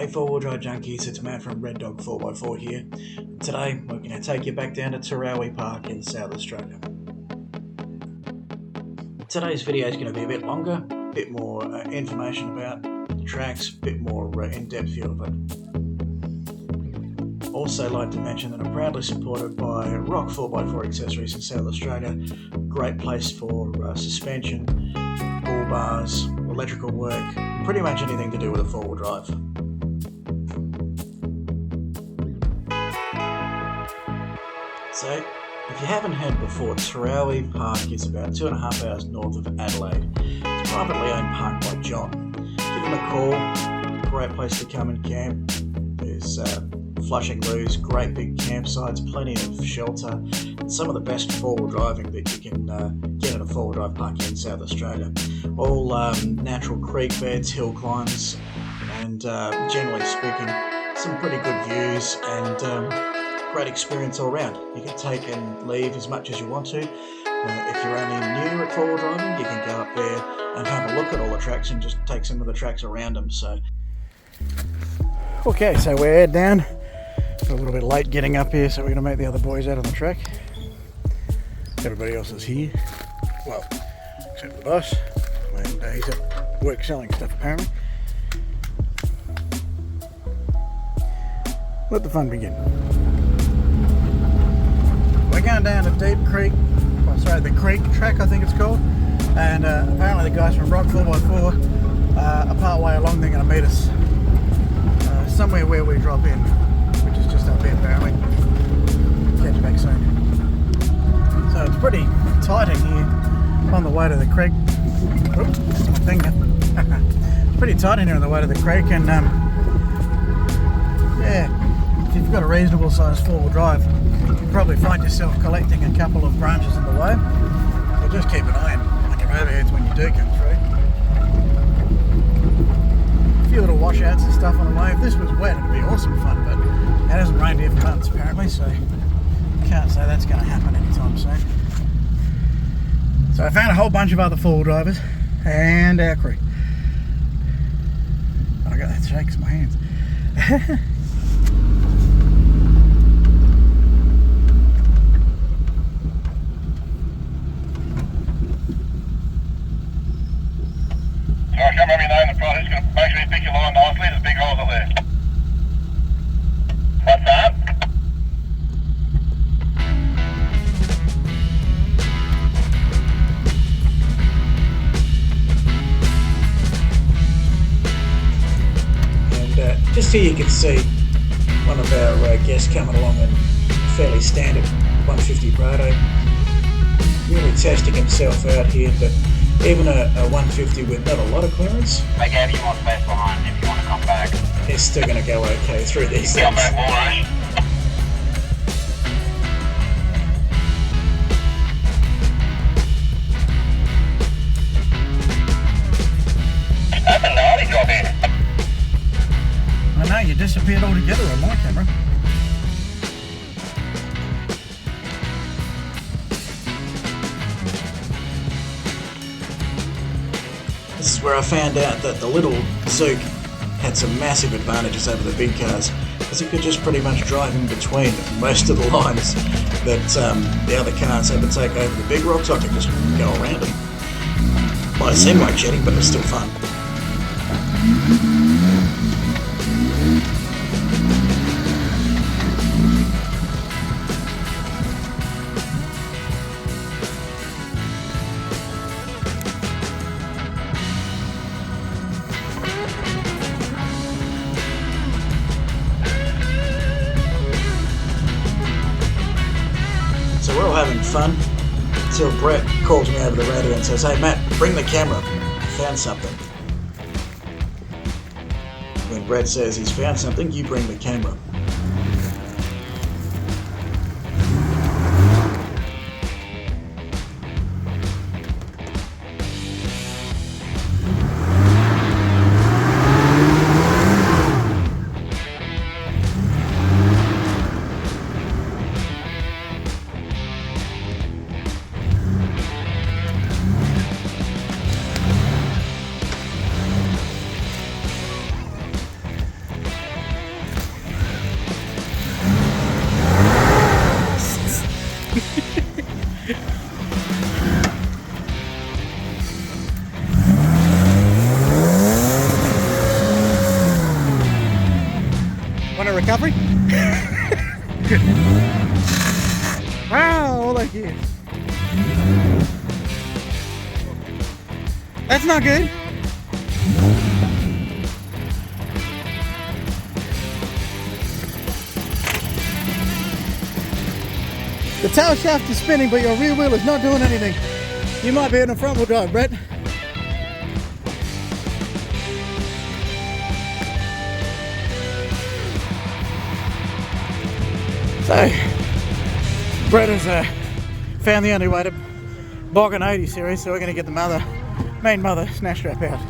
Hey 4-wheel drive junkies, it's Matt from Red Dog 4x4 here. Today we're going to take you back down to Terowie Park in South Australia. Today's video is going to be a bit longer, a bit more information about the tracks, a bit more in-depth view of it. Also like to mention that I'm proudly supported by Rock 4x4 Accessories in South Australia. Great place for suspension, bull bars, electrical work, pretty much anything to do with a 4-wheel drive. So, if you haven't heard before, Terowie Park is about 2.5 hours north of Adelaide. It's a privately owned park by John. Give him a call, great place to come and camp. There's flushing loos, great big campsites, plenty of shelter, and some of the best 4-wheel driving that you can get at a 4-wheel drive park in South Australia. All natural creek beds, hill climbs, and generally speaking, some pretty good views and great experience all round. You can take and leave as much as you want to. If you're only new at 4-wheel driving, you can go up there and have a look at all the tracks and just take some of the tracks around them. Okay, so we're down. We're a little bit late getting up here, so we're going to meet the other boys out on the track. Everybody else is here. Well, except the boss. And he's at work selling stuff apparently. Let the fun begin. We're going down to the Creek track I think it's called, and apparently the guys from Rock 4x4 are part way along. They're going to meet us somewhere where we drop in, which is just up here apparently. Catch you back soon. So it's pretty tight in here on the way to the creek. Oops, that's my finger. It's pretty tight in here on the way to the creek, and yeah, if you've got a reasonable sized 4-wheel drive, you'll probably find yourself collecting a couple of branches in the way. So just keep an eye on your overheads when you do come through. A few little washouts and stuff on the way. If this was wet, it'd be awesome fun, but it hasn't rained here for months apparently, so can't say that's going to happen anytime soon. So I found a whole bunch of other 4-wheel drivers and our crew. I got that shakes in my hands. Alright, come over now in the front. Who's going to make sure you pick your line nicely? There's big holes up there. What's that? And just here you can see one of our guests coming along in a fairly standard 150 Prado. Really testing himself out here, but even a 150 with not a lot of clearance, They gave you more space behind if you want to come back. is still going to go okay through these Come things. back, boys. That's a naughty job here. I know, you disappeared altogether on my camera. This is where I found out that the little Zook had some massive advantages over the big cars, because it could just pretty much drive in between most of the lines that the other cars had to take over the big rocks. I could just go around them. Might seem like cheating, but it's still fun. So we're all having fun until Brett calls me over the radio and says, "Hey Matt, bring the camera. I found something." When Brett says he's found something, you bring the camera. recovery. Wow, all that gear. That's not good. The tail shaft is spinning, but your rear wheel is not doing anything. You might be in a front wheel drive, Brett. So, Brett has found the only way to bog an 80 series, so we're going to get the main mother snatch strap out.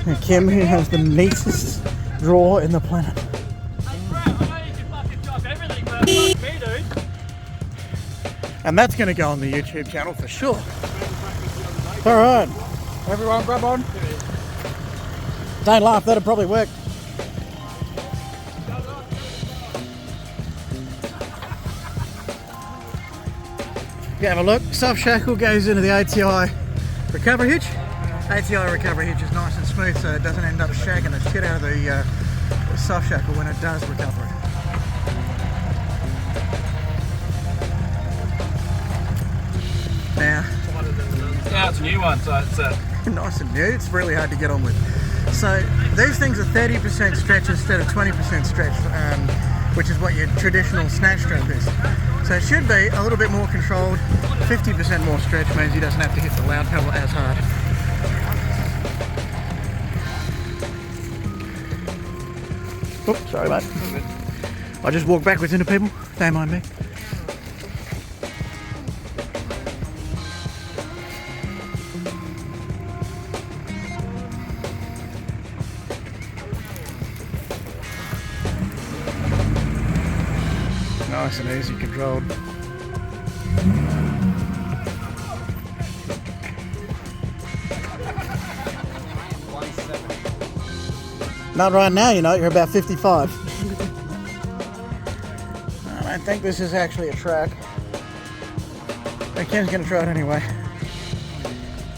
And Kim, who has the neatest drawer in the planet. And that's going to go on the YouTube channel for sure. Alright, everyone grab on. Don't laugh, that'll probably work. You have a look, soft shackle goes into the ATI recovery hitch. ATI recovery hitch is nice and smooth, so it doesn't end up shaking the shit out of the soft shackle when it does recover it. Now, yeah, it's a new one, so it's nice and new. It's really hard to get on with. So these things are 30% stretch instead of 20% stretch, which is what your traditional snatch strap is. So it should be a little bit more controlled. 50% more stretch means he doesn't have to hit the loud pedal as hard. Oops, sorry mate. I just walked backwards into people, don't mind me. Nice and easy controlled. Not right now, you know, you're about 55. I don't think this is actually a track. But Ken's going to try it anyway.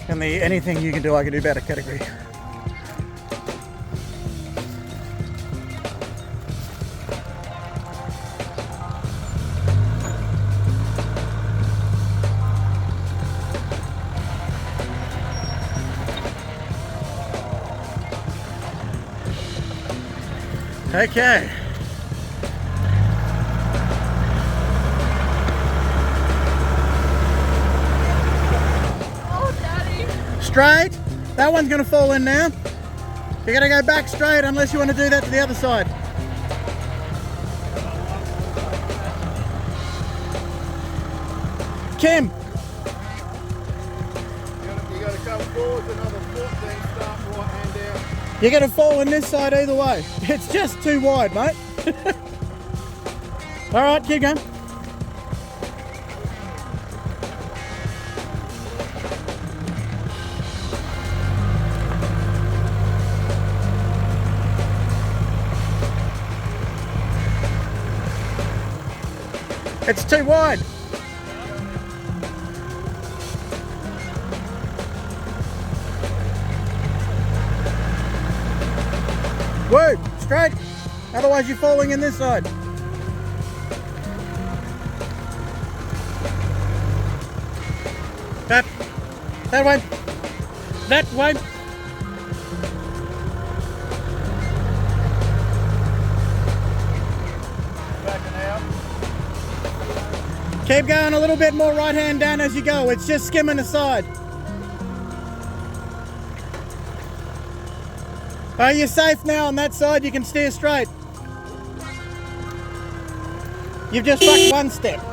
And the anything you can do, I can do better category. Okay. Oh, Daddy. Straight. That one's going to fall in now. You're going to go back straight unless you want to do that to the other side. Kim. you got to come forward another foot, then start right hand down. You're going to fall in this side either way. It's just too wide, mate. All right, keep going. It's too wide. Woo, straight. Otherwise you're falling in this side. That way. That way. Keep going a little bit more right hand down as you go. It's just skimming the side. You're safe now on that side. You can steer straight. You've just fucked one step.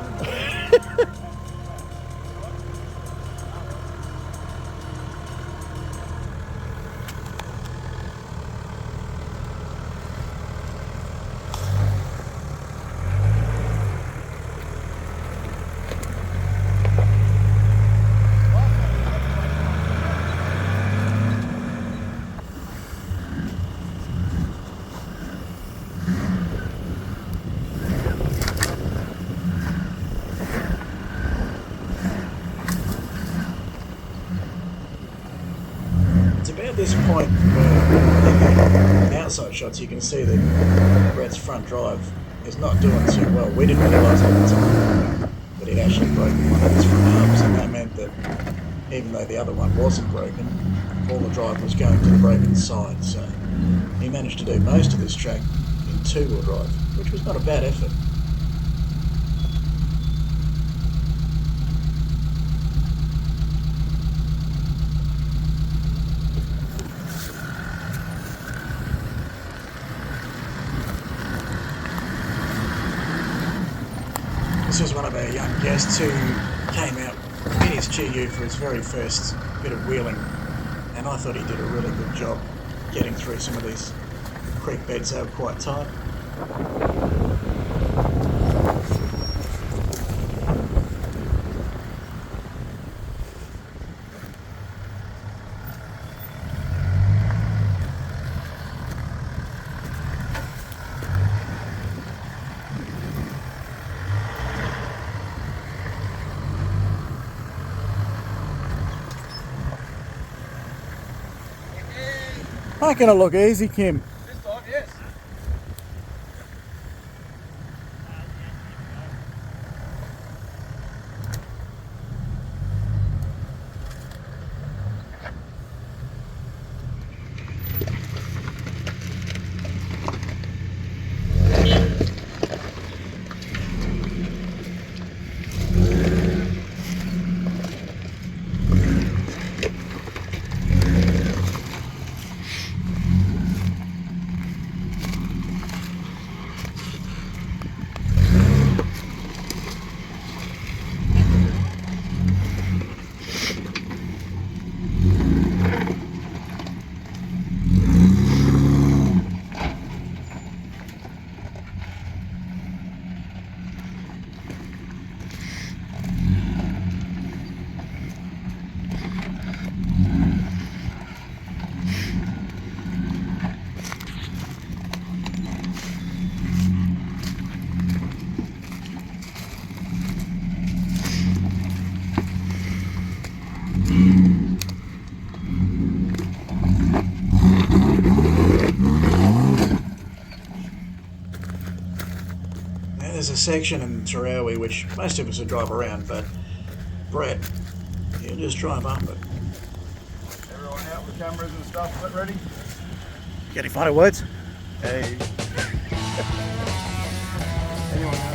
It's about this point where in the outside shots you can see that Brett's front drive is not doing too well. We didn't realise at the time that he'd actually broken one of his front hubs, and that meant that even though the other one wasn't broken, all the drive was going to the broken side. So he managed to do most of this track in two-wheel drive, which was not a bad effort. This was one of our young guests who came out in his GU for his very first bit of wheeling, and I thought he did a really good job getting through some of these creek beds. They were quite tight. Not gonna look easy, Kim. This time, yes. There's a section in Terowie which most of us would drive around, but Brett, he'll just drive up it. Everyone out with cameras and stuff, is that ready? Get any final words? Hey. Anyone else?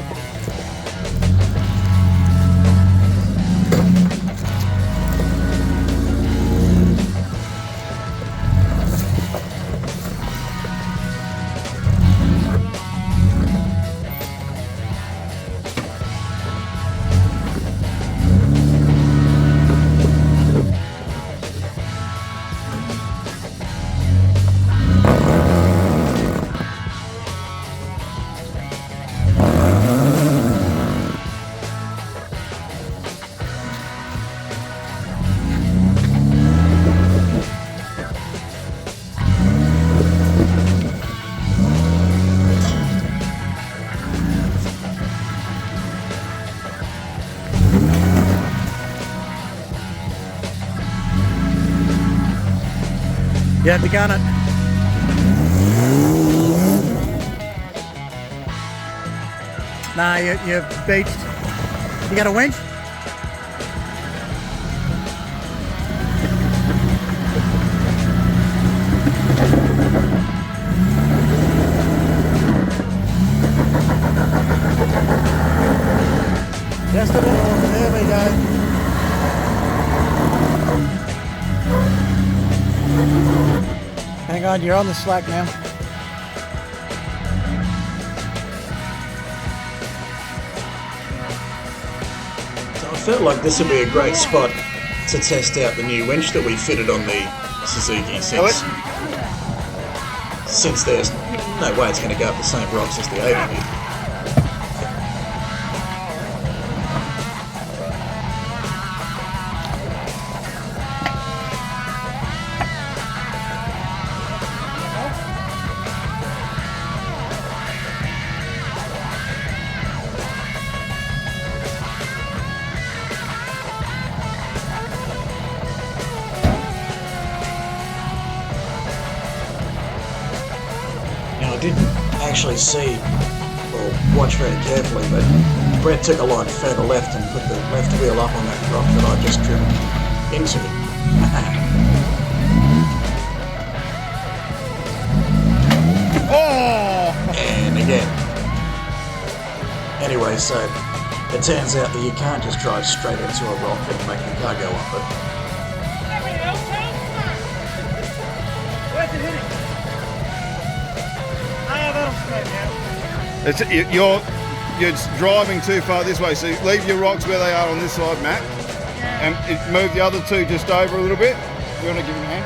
You had to gun it. Nah, you're beached. You got a winch? Just a little. There we go. Hang on, you're on the slack now. So I felt like this would be a great spot to test out the new winch that we fitted on the Suzuki since there's no way it's going to go up the same rocks as the 80 did. didn't actually see or watch very carefully, but Brett took a line further left and put the left wheel up on that rock that I just driven into. Oh! And again. Anyway, so it turns out that you can't just drive straight into a rock and make the car go up it. Where's it hitting? That'll straight now. You're driving too far this way, so leave your rocks where they are on this side, Matt, and move the other two just over a little bit. You want to give him a hand?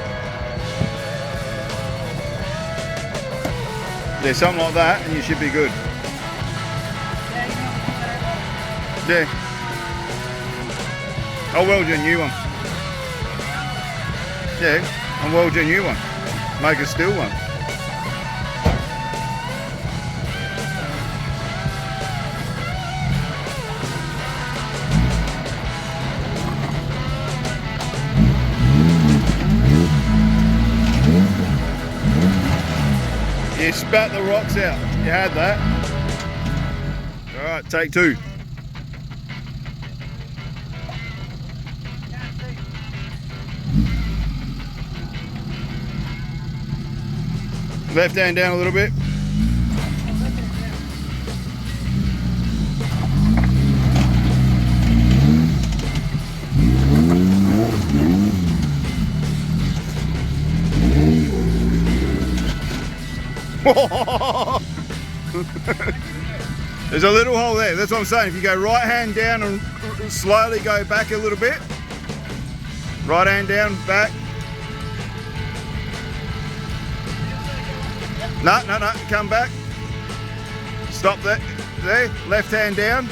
Yeah, something like that, and you should be good. Yeah. I'll weld you a new one. Yeah, I'll weld you a new one. Make a steel one. You spat the rocks out. You had that. Alright, take two. Left hand down a little bit. There's a little hole there. That's what I'm saying. If you go right hand down and slowly go back a little bit. Right hand down, back. No, come back. Stop that. There, left hand down.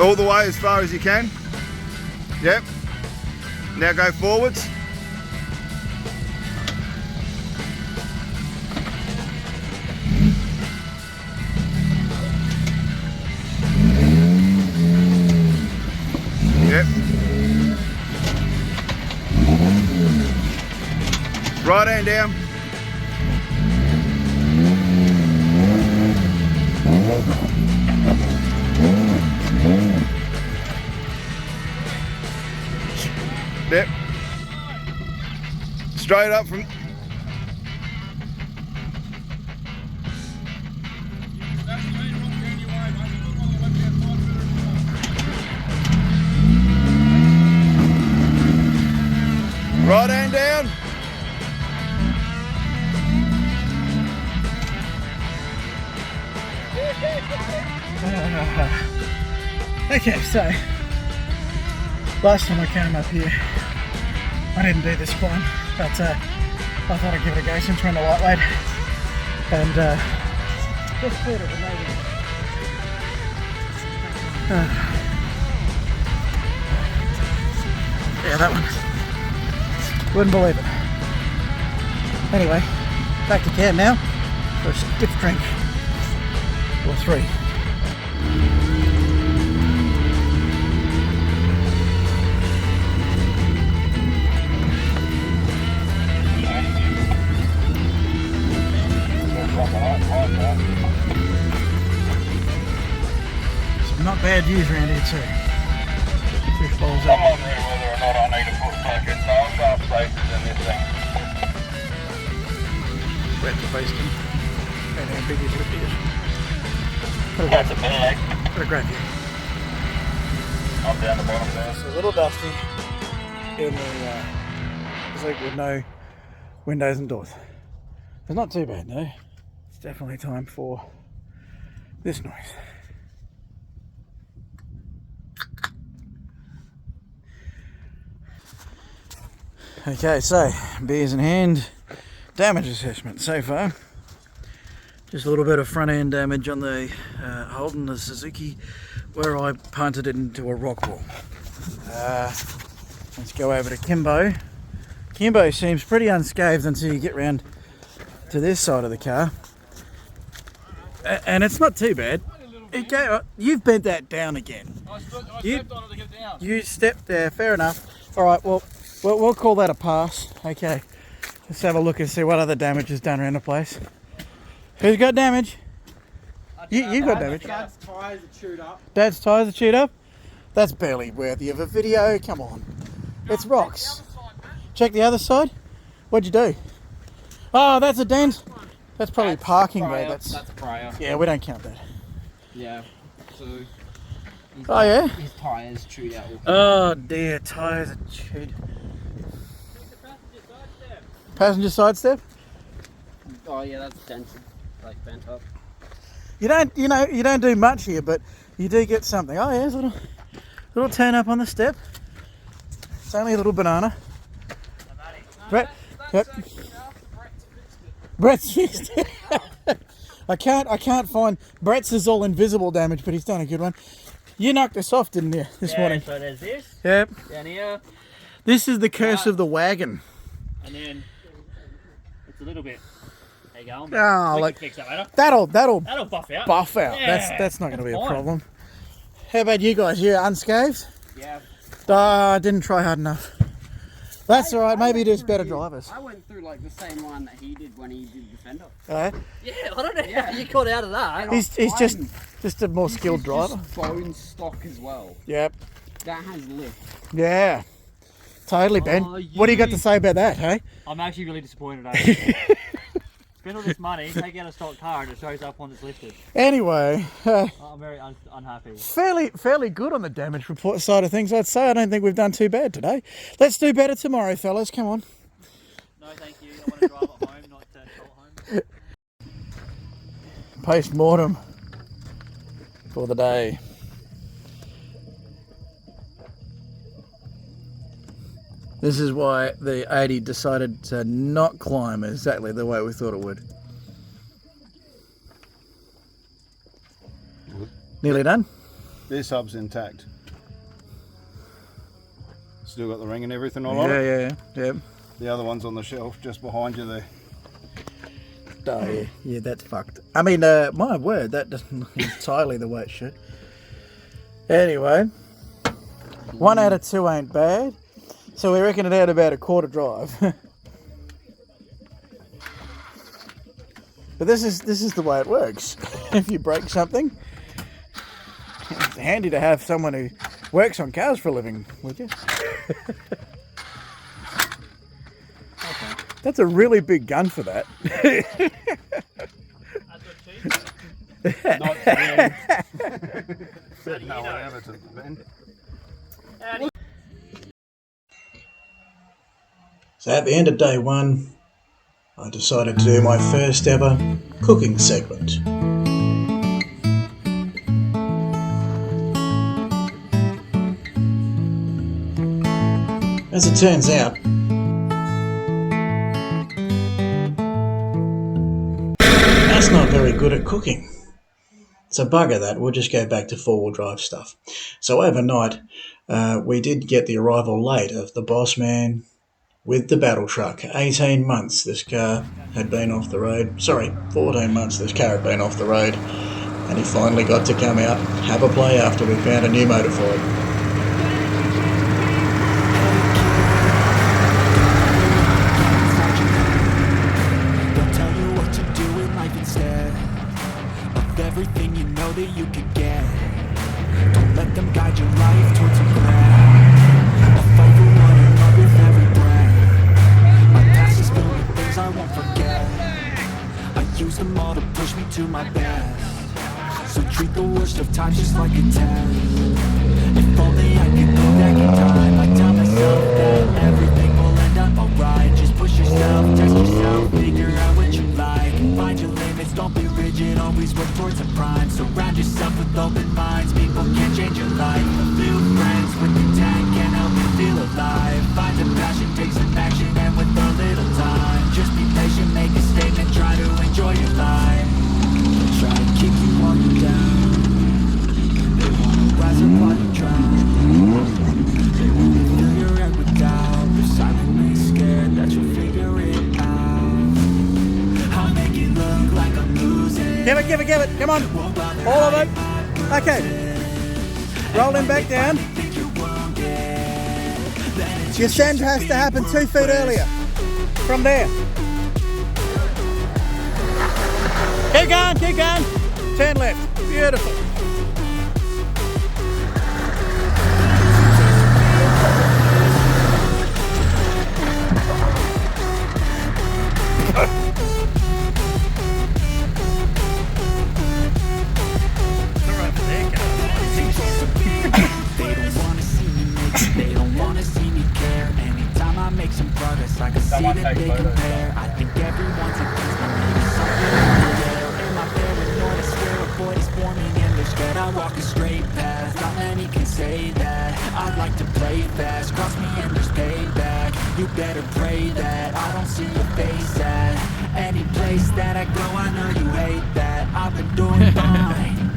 All the way as far as you can. Yep. Now go forwards. Yep. Right hand down. Yep. Straight up from. Right hand down. Okay, so last time I came up here, I didn't do this climb, but I thought I'd give it a go since we're in the lightweight, and just cleared it amazing. Yeah, that one. Wouldn't believe it. Anyway, back to camp now for a stiff drink or three. Some not bad views around here too. Fish bowls I'm up. wondering whether or not I need to put fucking bar spacers in this thing. Wet the basting. And how big is it is. That's a bag. What a great view. I'm down the bottom there. It's a little dusty in the Zook with no windows and doors. It's not too bad though. It's definitely time for this noise. Okay, so beers in hand, damage assessment so far. Just a little bit of front end damage on the Holden, the Suzuki, where I punted it into a rock wall. Let's go over to Kimbo. Kimbo seems pretty unscathed until you get round to this side of the car. And it's not too bad. You've bent that down again. I stepped on it to get it down. You stepped there, fair enough. Alright, well, we'll call that a pass. Okay. Let's have a look and see what other damage is done around the place. Who's got damage? You got damage. Dad's tyres are chewed up. Dad's tyres are chewed up? That's barely worthy of a video. Come on. It's rocks. Check the other side. What'd you do? Oh, that's a dent. That's probably parking though. That's prior. yeah, we don't count that. Yeah. So. Oh yeah? His tyres chewed out. Oh dear, tyres are chewed. Passenger side step? Oh yeah, that's dented, like bent up. You don't do much here, but you do get something. Oh yeah, there's a little turn up on the step. It's only a little banana. Brett, yep. Brett's fixed it. I can't find Brett's is all invisible damage, but he's done a good one. You knocked us off, didn't you, this morning? So there's this. Yep. Down here. This is the curse of the wagon. And then it's a little bit. There you go. Oh, We like can fix that later. that'll That'll buff out. buff out. Yeah, That's not going to be a fine. problem. How about you guys? You unscathed? Yeah. I didn't try hard enough. That's all right. Maybe there's better drivers. I went through like the same one that he did when he did Defender. All right. Yeah, I don't know how you got out of that. He's just a more skilled driver. Just bone stock as well. Yep. That has lift. Yeah. Totally, Ben. What do you got to say about that, hey? I'm actually really disappointed. Eh? Spend all this money, take out a stock car, and it shows up on this lifted. Anyway, I'm very unhappy. fairly good on the damage report side of things, I'd say. I don't think we've done too bad today. Let's do better tomorrow, fellas. Come on. No, thank you. I want to drive at home, not tow at home. Post-mortem for the day. This is why the 80 decided to not climb exactly the way we thought it would. Nearly done? This hub's intact. Still got the ring and everything all on it. Yeah. The other one's on the shelf just behind you there. Oh yeah, that's fucked. I mean, my word, that doesn't look entirely the way it should. Anyway, 1 out of 2 ain't bad. So we reckon it had about a quarter drive. But this is the way it works. If you break something, it's handy to have someone who works on cars for a living, would you? That's a really big gun for that. Not really. No one ever to Ben. So at the end of day 1, I decided to do my first ever cooking segment. As it turns out, that's not very good at cooking. So bugger that, we'll just go back to 4-wheel drive stuff. So overnight, we did get the arrival late of the boss man with the battle truck. 18 months this car had been off the road. Sorry, 14 months this car had been off the road. And he finally got to come out, have a play after we found a new motor for it. They'll tell you what to do in life instead of everything you know that you could get. Don't let them guide your life towards regret. I'll fight for what I love with every breath. My past is filled with things I won't forget. I use them all to push me to my best. So treat the worst of times just like a test. If only I could go back in time, I'd tell myself that everything will end up alright. Just push yourself, test yourself, figure out what you like. Find your limits, don't be rigid, always work towards a prime. Surround yourself with open minds, people can change your life. A few friends with intent can help you feel alive. Find a passion, take some action, and with a little time, just be patient, make a statement, try to enjoy your life. Try to keep you on your down. They wanna rise up while you drown. They wanna fill your head with doubt. They're silently scared that you'll figure it out. I'll make it look like I'm losing. Give it, come on. All of it. Okay. Rolling back down. Your send has to happen 2 feet earlier. From there. Keep going, keep going. Turn left. Beautiful. They don't wanna see me care. Anytime I make some progress, I can see that they compare. I think everyone's against me, maybe something in the air. Am I paranoid, scared of boys forming and they're scared? I walk a straight path, not many can say that. I'd like to play fast, cross me and there's payback. You better pray that I don't see your face at any place that I go. I know you hate that. I've been doing fine,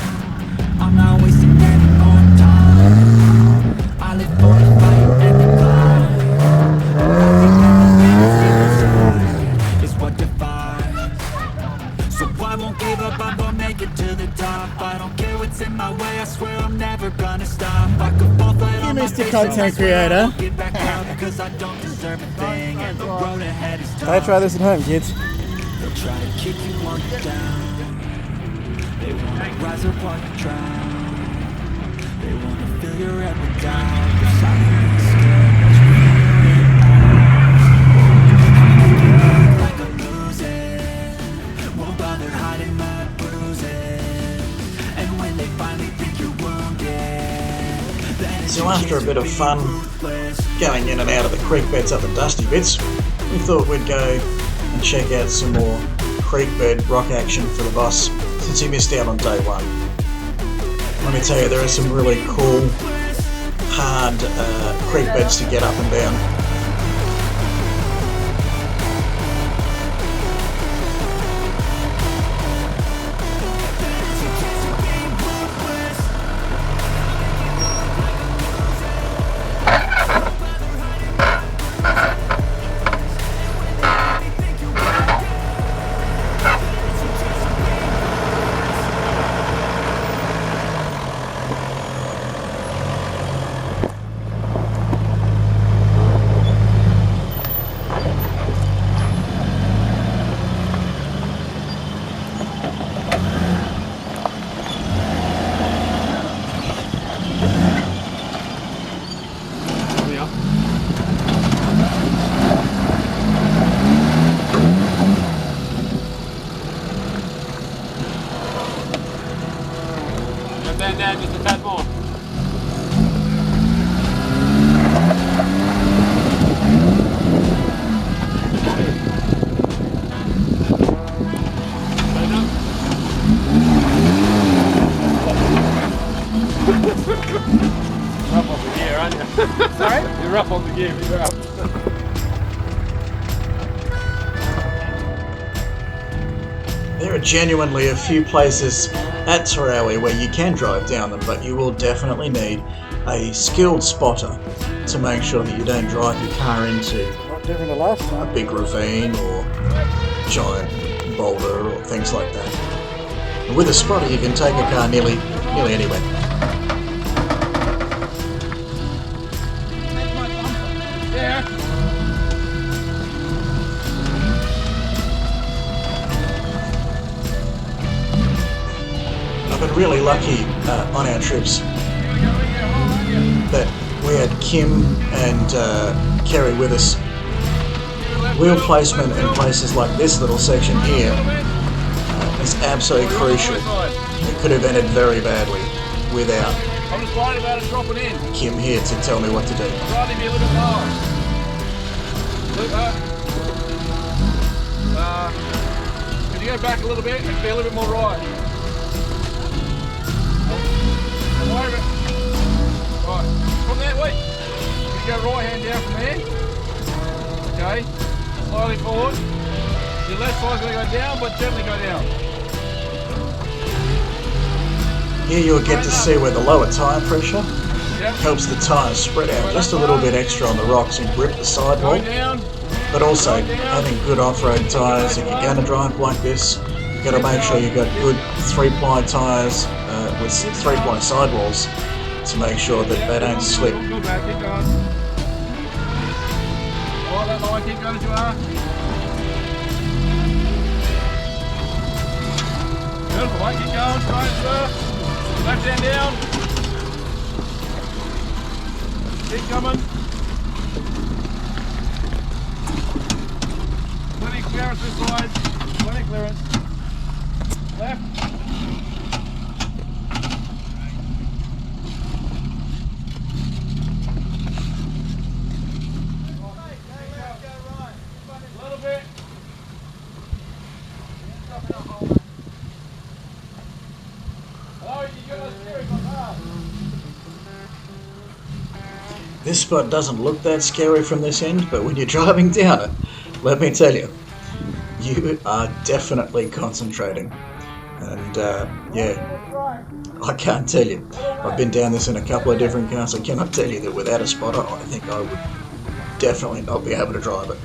I'm not wasting any more time. I live for the fight and the climb. Is what defines. So I won't give up, I'm gonna make it to the top. I don't care what's in my way, I swear I'm never gonna stop. I could fall flat on my Mr. face, Content Creator. get back up because I don't deserve a thing. And the road ahead is tough. Try this at home, kids. They'll try to keep you on down. They wanna rise up while you drown. They wanna fill your head with doubt. They're silently scared that you like I'm losing. Won't bother hiding my bruises. And when they finally think you're wounded, then it's So after a bit of fun going in and out of the creek beds up the dusty bits, we thought we'd go and check out some more creek bed rock action for the boss since he missed out on day one. Let me tell you, there are some really cool, hard creek beds to get up and down. Down just a tad more. Rough on the gear, aren't you? Sorry? You're rough on the gear, you're rough. There are genuinely a few places at Terowie where you can drive down them, but you will definitely need a skilled spotter to make sure that you don't drive your car into Not different to last time. a big ravine or giant boulder or things like that. And with a spotter you can take a car nearly anywhere. Yeah. I've been really lucky on our trips that we had Kim and Kerry with us. Wheel placement in places like this little section here is absolutely crucial. It could have ended very badly without I'm just worried about it dropping in. Kim here to tell me what to do. I'd rather be a little bit lower. Look, could you go back a little bit and be a little bit more right? Don't worry about it. Right, from there, wait. You go right hand down from there. Okay, slowly forward. Your left side's going to go down, but gently go down. Here you'll get to see where the lower tyre pressure Yep. helps the tyres spread out just a little bit extra on the rocks and grip the sidewall. Go down. But also having good off-road tyres, if you're going to drive like this, you've got to make sure you've got good 3-ply tyres with 3-ply sidewalls to make sure that they don't slip. Go back, keep going. Follow that line, keep going as you are. Beautiful, mate. Keep going, straight, sir. Left hand down. Keep coming. Plenty clearance this side. Plenty clearance. Left. A little bit. Oh, you got us steering on hard. This spot doesn't look that scary from this end, but when you're driving down it, let me tell you, you are definitely concentrating. And yeah, I can't tell you. I've been down this in a couple of different cars. I cannot tell you that without a spotter, I think I would definitely not be able to drive it.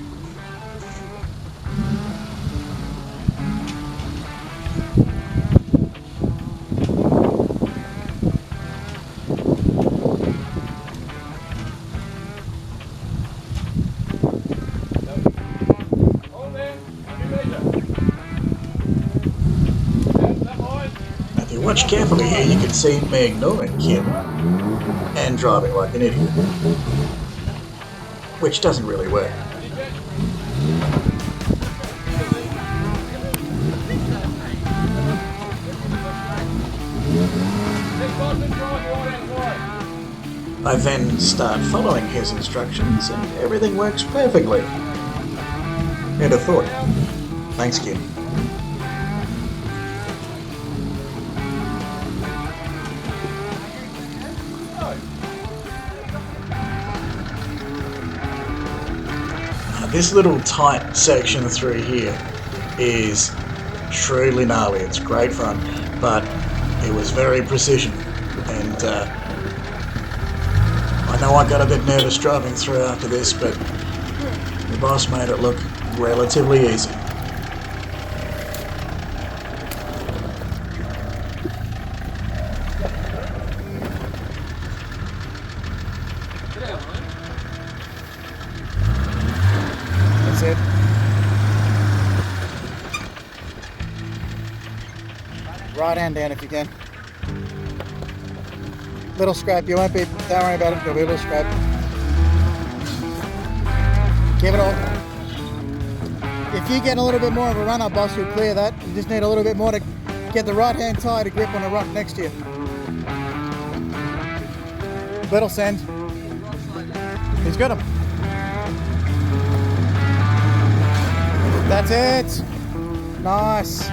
If you watch carefully here, you can see me ignoring Kim and driving like an idiot, which doesn't really work. I then start following his instructions and everything works perfectly. Who'd have thought? Thanks, Kim. This little tight section through here is truly gnarly. It's great fun, but it was very precision, and I know I got a bit nervous driving through after this, but the boss made it look relatively easy. That's it. Right hand down if you can. Little scrape, you won't be, don't worry about it, there'll be a little scrape. Give it all. If you get a little bit more of a run up, boss, you'll clear that. You just need a little bit more to get the right hand tire to grip on the rock next to you. Little send. He's got him. That's it. Nice.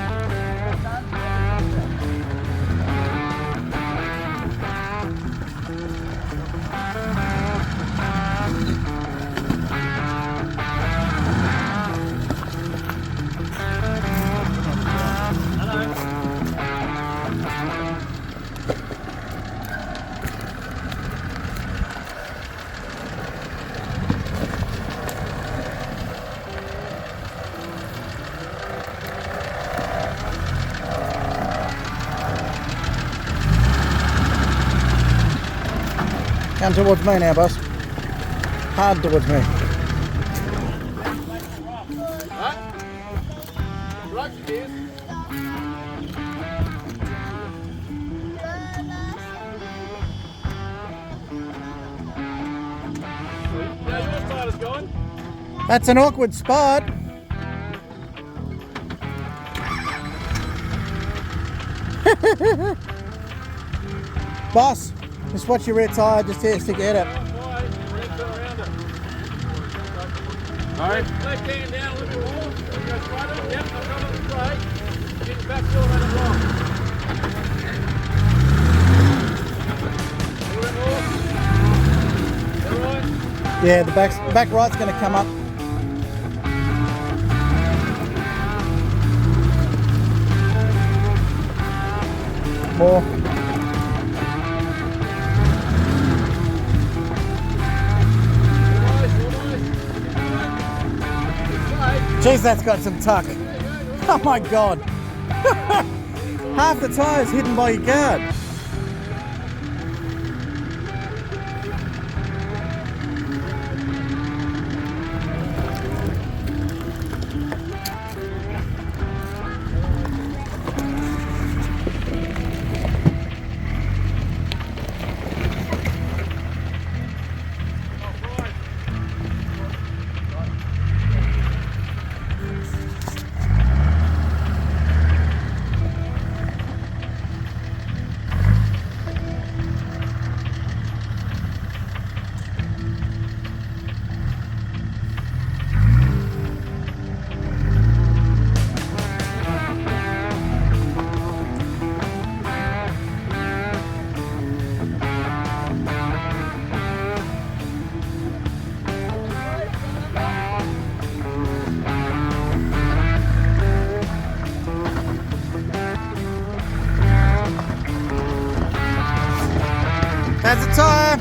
Come towards me now, boss. Hard towards me. That's an awkward spot. Boss, just watch your rear tyre, just here, stick your head up. Alright. Left hand down a little bit more. Go straighter. Yep, I've got it straight. Get the back wheel out of wrong. A little bit more. Alright. Yeah, the back right's going to come up. More. Jeez, that's got some tuck. Oh my god. Half the tyre's hidden by your guard. tyre.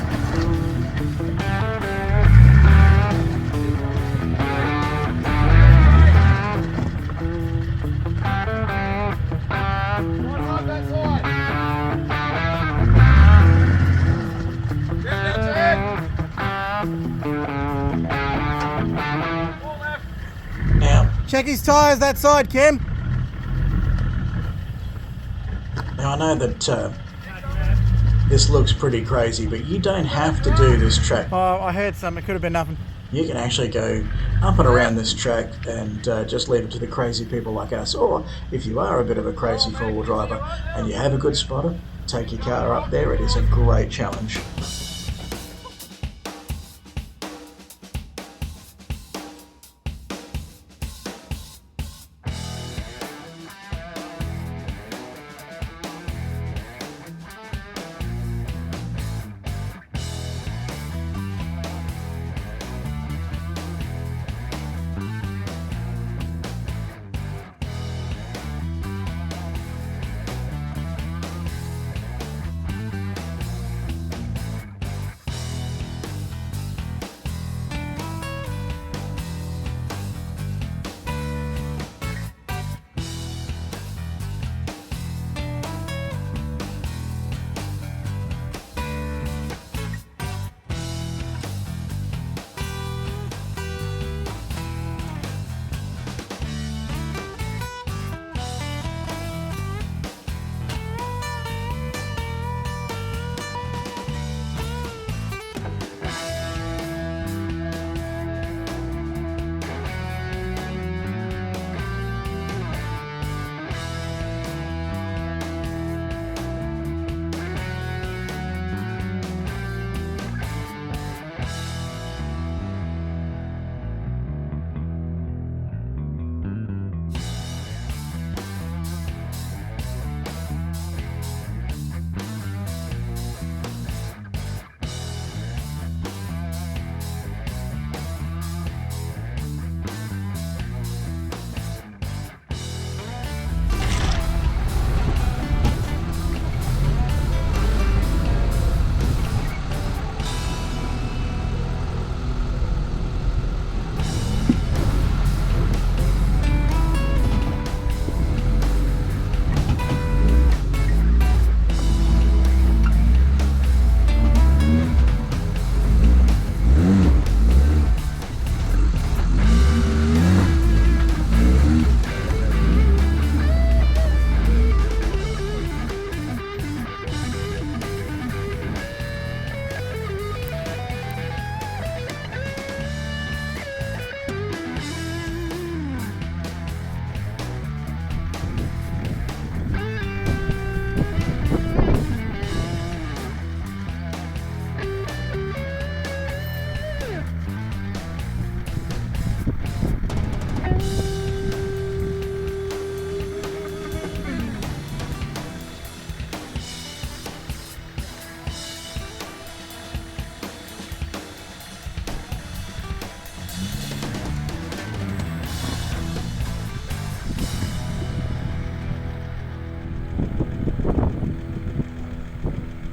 Now, Check his tyres that side, Kim. I know that this looks pretty crazy, but you don't have to do this track. Oh, I heard something. It could have been nothing. You can actually go up and around this track and just leave it to the crazy people like us. Or if you are a bit of a crazy four-wheel driver and you have a good spotter, take your car up there. It is a great challenge.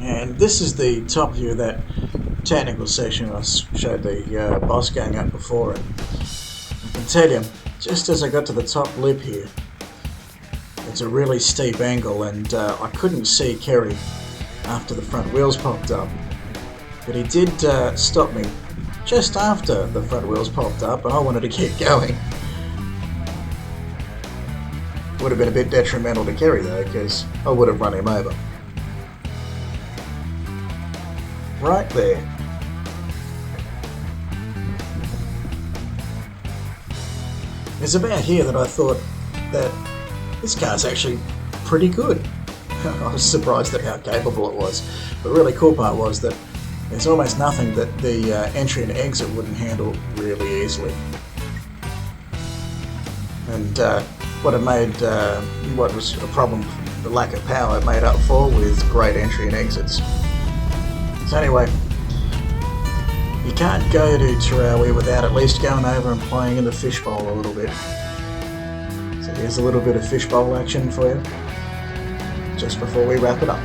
And this is the top view of that technical section I showed the boss going up before. And I can tell you, just as I got to the top lip here, it's a really steep angle, and I couldn't see Kerry after the front wheels popped up. But he did stop me just after the front wheels popped up, and I wanted to keep going. Would have been a bit detrimental to Kerry though, because I would have run him over. Right there. It's about here that I thought that this car's actually pretty good. I was surprised at how capable it was. The really cool part was that there's almost nothing that the entry and exit wouldn't handle really easily. And what it made, what was a problem, the lack of power, it made up for with great entry and exits. So anyway, you can't go to Terowie without at least going over and playing in the fishbowl a little bit. So here's a little bit of fishbowl action for you, just before we wrap it up.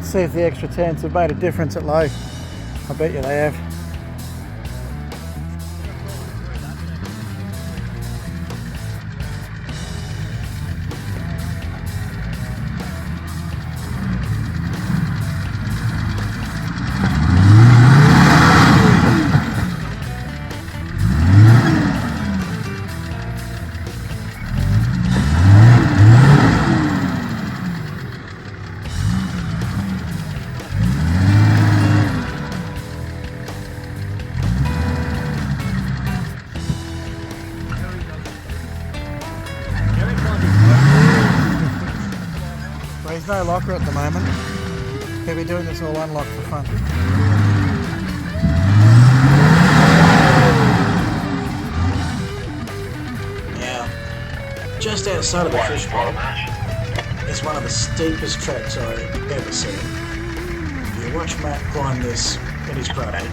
Let's see if the extra turns have made a difference at low. I bet you they have. There's no locker at the moment. He'll be doing this all unlocked for fun. Now, just outside of the fish bowl is one of the steepest tracks I've ever seen. If you watch Matt climb this in his Prado,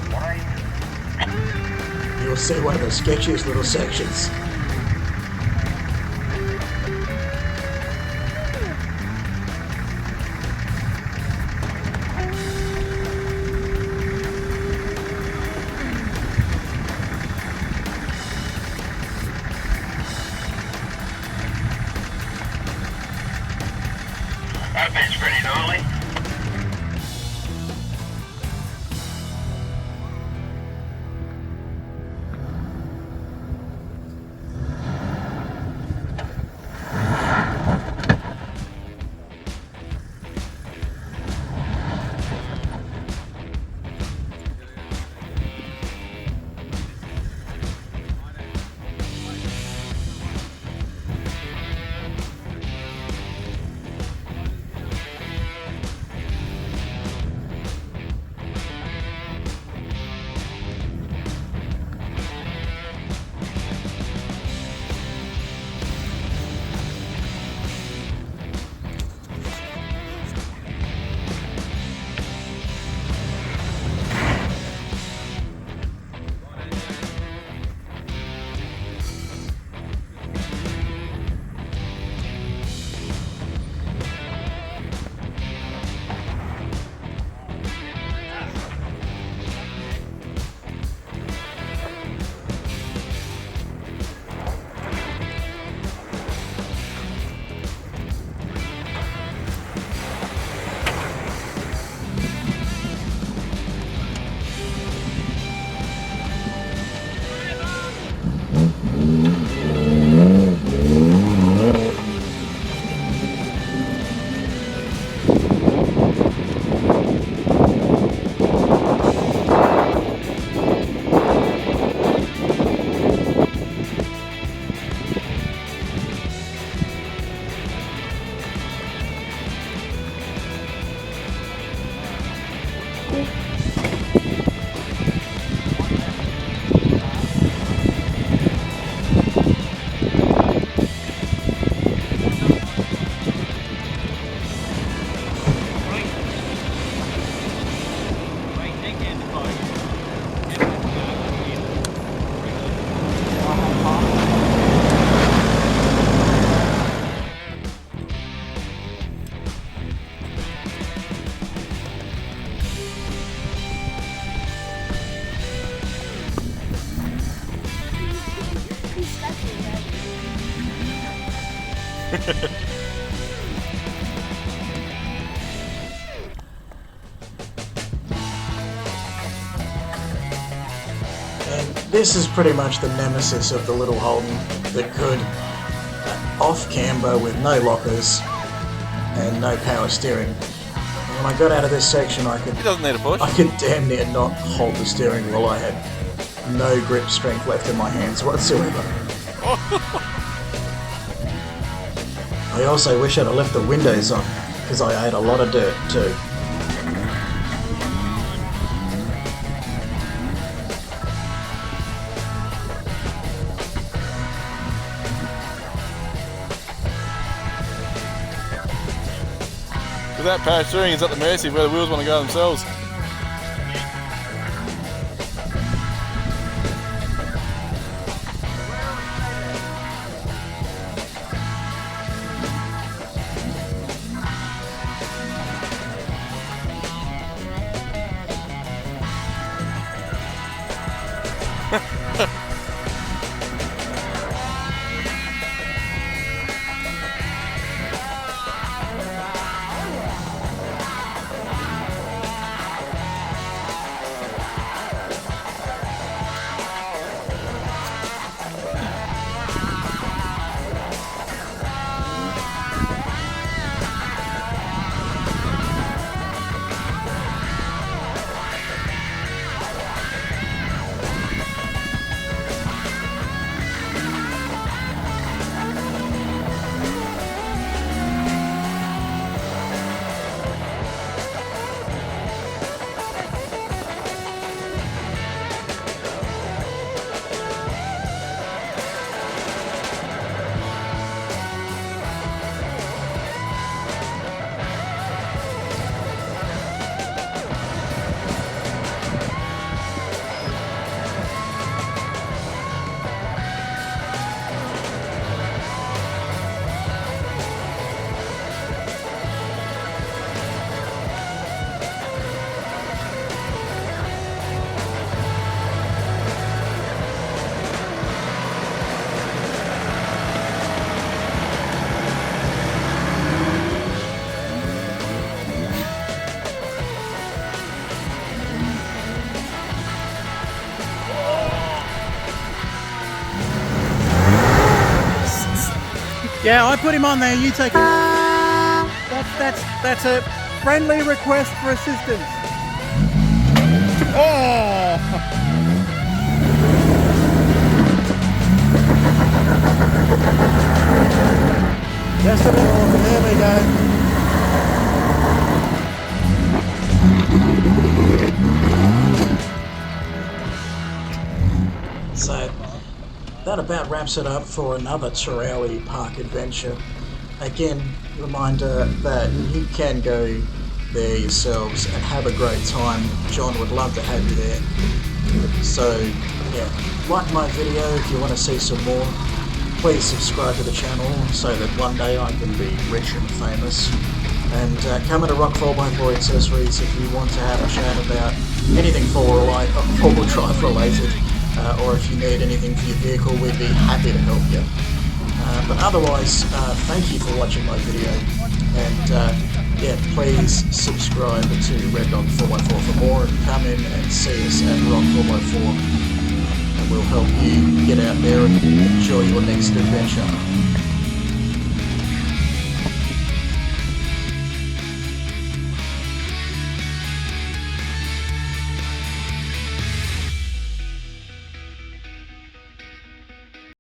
you'll see one of the sketchiest little sections. That bit's pretty gnarly. And this is pretty much the nemesis of the little Holden, the good off camber with no lockers and no power steering. And when I got out of this section, He doesn't need a push. I could damn near not hold the steering wheel. I had no grip strength left in my hands whatsoever. I also wish I'd have left the windows on, because I ate a lot of dirt too. With that power steering, it's at the mercy of where the wheels want to go themselves. Yeah, I put him on there. You take it. That's a friendly request for assistance. Oh! Just a bit more. There we go. So that about wraps it up for another Terowie Park adventure. Again, reminder that you can go there yourselves and have a great time. John would love to have you there. So yeah, like my video if you want to see some more. Please subscribe to the channel so that one day I can be rich and famous. And come into Rock 4x4 Accessories if you want to have a chat about anything four-wheel drive related. Or if you need anything for your vehicle, we'd be happy to help you. But otherwise, thank you for watching my video, and yeah, please subscribe to Red Dog 4x4 for more, and come in and see us at Rock 4x4, and we'll help you get out there and enjoy your next adventure.